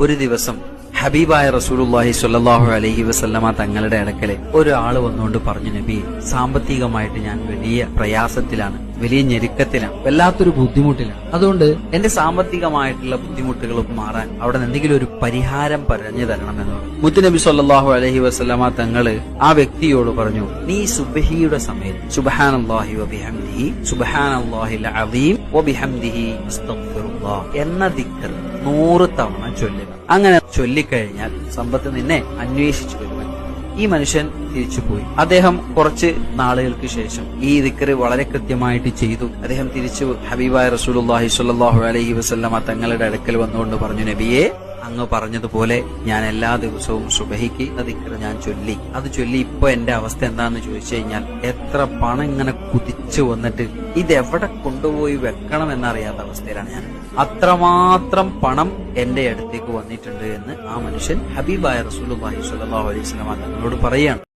ഒരു ദിവസം ഹബീബായ റസൂലുള്ളാഹി സ്വല്ലല്ലാഹു അലൈഹി വസല്ലമ തങ്ങളുടെ അടുക്കൽ ഒരാള് വന്നുകൊണ്ട് പറഞ്ഞു, നബി, സാമ്പത്തികമായിട്ട് ഞാൻ വലിയ പ്രയാസത്തിലാണ്, വലിയ ഞെരുക്കത്തിലാണ്, വല്ലാത്തൊരു ബുദ്ധിമുട്ടിലാണ്. അതുകൊണ്ട് എന്റെ സാമ്പത്തികമായിട്ടുള്ള ബുദ്ധിമുട്ടുകൾ മാറാൻ അവിടെ എന്തെങ്കിലും ഒരു പരിഹാരം പറഞ്ഞു തരണമെന്ന് മുത്തുനബി സ്വല്ലല്ലാഹു അലൈഹി വസല്ലമ തങ്ങള് ആ വ്യക്തിയോട് പറഞ്ഞു, നീ സുബ്ഹിയുടെ സമയത്ത് സുബ്ഹാനല്ലാഹി വബിഹംദിഹി സുബ്ഹാനല്ലാഹിൽ അസീം വബിഹംദിഹി അസ്തഗ്ഫിറുല്ലാഹ് എന്ന ദിക്ർ 100 തവണ ചൊല്ലുക. അങ്ങനെ ചൊല്ലിക്കഴിഞ്ഞാൽ സമ്പത്ത് നിന്നെ അന്വേഷിച്ചു വരുമെന്ന്. ഈ മനുഷ്യൻ തിരിച്ചുപോയി. അദ്ദേഹം കുറച്ച് നാളുകൾക്ക് ശേഷം ഈ ദിക്ർ വളരെ കൃത്യമായിട്ട് ചെയ്തു. അദ്ദേഹം തിരിച്ചു ഹബീബായ റസൂലുള്ളാഹി സ്വല്ലല്ലാഹു അലൈഹി വസല്ലമ തങ്ങളുടെ അടുക്കൽ വന്നുകൊണ്ട് പറഞ്ഞു, നബിയെ, അങ്ങ് പറഞ്ഞതുപോലെ ഞാൻ എല്ലാ ദിവസവും സുബഹിക്ക് ദിക്ർ ഞാൻ ചൊല്ലി. അത് ചൊല്ലി ഇപ്പൊ എന്റെ അവസ്ഥ എന്താന്ന് ചോദിച്ചു കഴിഞ്ഞാൽ എത്ര പണം ഇങ്ങനെ കുതിച്ചു വന്നിട്ട് ഇതെവിടെ കൊണ്ടുപോയി വെക്കണം എന്നറിയാത്ത അവസ്ഥയിലാണ് ഞാൻ. അത്രമാത്രം പണം എന്റെ അടുത്തേക്ക് വന്നിട്ടുണ്ട് എന്ന് ആ മനുഷ്യൻ ഹബീബായ റസൂലുള്ളാഹി സ്വല്ലല്ലാഹു അലൈഹി വസല്ലമ തങ്ങളോട് പറയാണ്.